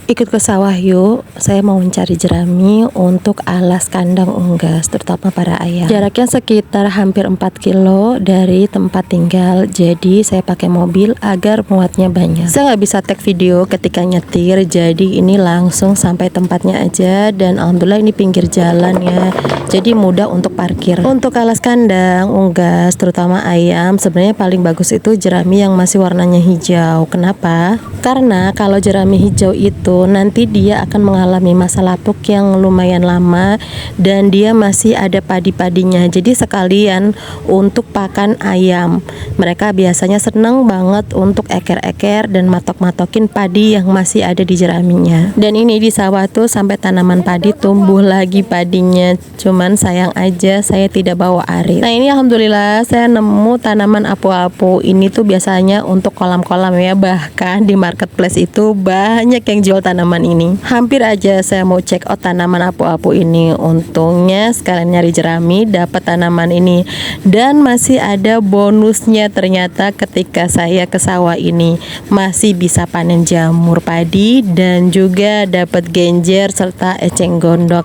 Ikut ke sawah yuk, saya mau mencari jerami untuk alas kandang unggas, terutama para ayam. Jaraknya sekitar hampir 4 kilo dari tempat tinggal, jadi saya pakai mobil agar muatnya banyak. Saya nggak bisa tag video ketika nyetir, jadi ini langsung sampai tempatnya aja, dan alhamdulillah ini pinggir jalan ya, jadi mudah untuk parkir. Untuk alas kandang unggas, terutama ayam, sebenarnya paling bagus itu jerami yang masih warnanya hijau. Kenapa? Karena kalau jerami hijau itu nanti dia akan mengalami masa lapuk yang lumayan lama dan dia masih ada padi-padinya. Jadi sekalian untuk pakan ayam. Mereka biasanya seneng banget untuk eker-eker dan matok-matokin padi yang masih ada di jeraminya. Dan ini di sawah tuh sampai tanaman padi tumbuh lagi padinya. Cuman sayang aja saya tidak bawa arit. Nah ini alhamdulillah saya nemu tanaman apu-apu. Ini tuh biasanya untuk kolam-kolam ya. Bahkan di marketplace itu banyak yang jual tanaman ini. Hampir aja saya mau check out tanaman apu-apu ini. Untungnya sekalian nyari jerami dapat tanaman ini, dan masih ada bonusnya. Ternyata ketika saya ke sawah ini masih bisa panen jamur padi dan juga dapat genjer serta eceng gondok.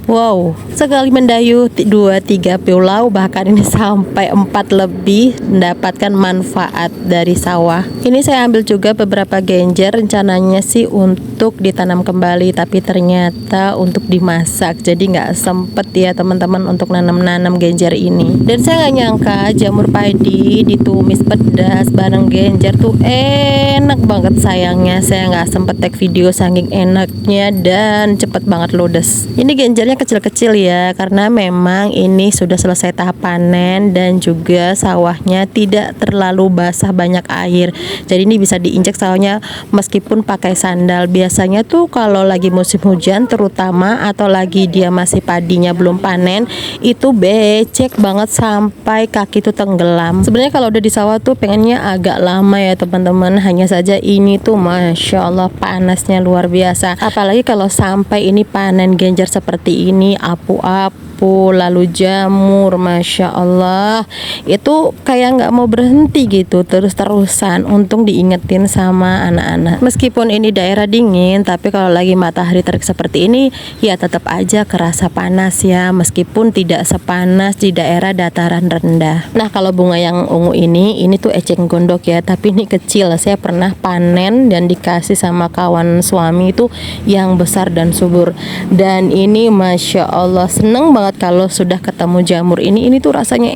Wow, sekali mendayu 2-3 pulau, bahkan ini sampai 4 lebih mendapatkan manfaat dari sawah. Ini saya ambil juga beberapa genjer, rencananya sih untuk ditanam kembali, tapi ternyata untuk dimasak, jadi nggak sempet ya teman-teman untuk nanam-nanam genjer ini. Dan saya nggak nyangka jamur padi ditumis pedas bareng genjer tuh enak banget. Sayangnya saya nggak sempet tag video saking enaknya dan cepet banget ludes. Ini genjernya kecil-kecil ya, karena memang ini sudah selesai tahap panen dan juga sawahnya tidak terlalu basah banyak air, jadi ini bisa diinjak sawahnya meskipun pakai sandal. Biasanya tuh kalau lagi musim hujan terutama, atau lagi dia masih padinya belum panen, itu becek banget sampai kaki tuh tenggelam. Sebenarnya kalau udah di sawah tuh pengennya agak lama ya teman-teman, hanya saja ini tuh masya Allah panasnya luar biasa. Apalagi kalau sampai ini panen genjer seperti ini, apu-apu lalu jamur, masya Allah itu kayak nggak mau berhenti gitu, terus-terusan. Untung diingetin sama anak-anak. Meskipun ini daerah dingin, tapi kalau lagi matahari terik seperti ini ya tetap aja kerasa panas ya, meskipun tidak sepanas di daerah dataran rendah. Nah kalau bunga yang ungu ini tuh eceng gondok ya, tapi ini kecil. Saya pernah panen dan dikasih sama kawan suami itu yang besar dan subur, dan ini masya Allah seneng banget kalau sudah ketemu jamur ini tuh rasanya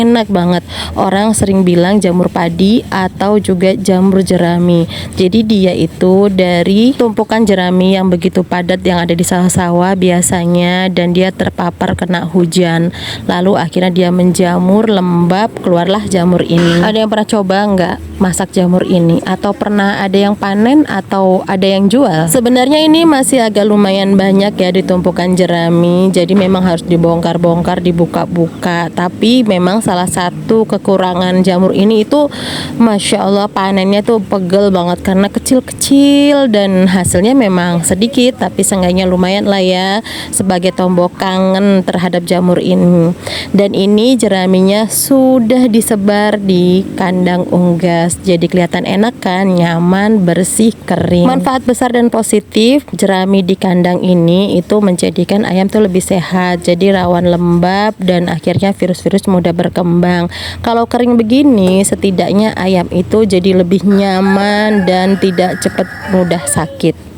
enak banget. Orang sering bilang jamur padi atau juga jamur jerami. Jadi dia itu dari tumpukan jerami yang begitu padat yang ada di sawah-sawah biasanya, dan dia terpapar kena hujan, lalu akhirnya dia menjamur, lembab, keluarlah jamur ini. Ada yang pernah coba nggak masak jamur ini? Atau pernah ada yang panen atau ada yang jual? Sebenarnya ini masih agak lumayan banyak ya di tumpukan jerami, jadi memang harus dibongkar-bongkar, dibuka-buka. Tapi memang salah satu kekurangan jamur ini itu masya Allah panennya tuh pegel banget karena kecil-kecil dan hasilnya memang sedikit, tapi seenggaknya lumayan lah ya sebagai tombok kangen terhadap jamur ini. Dan ini jeraminya sudah disebar di kandang unggas, jadi kelihatan enak kan, nyaman, bersih, kering. Manfaat besar dan positif jerami di kandang ini itu menjadikan ayam tuh lebih sehat, jadi rawan lembab dan akhirnya virus-virus mudah berkembang. Kalau kering begini setidaknya ayam itu jadi lebih nyaman dan tidak cepat mudah sakit.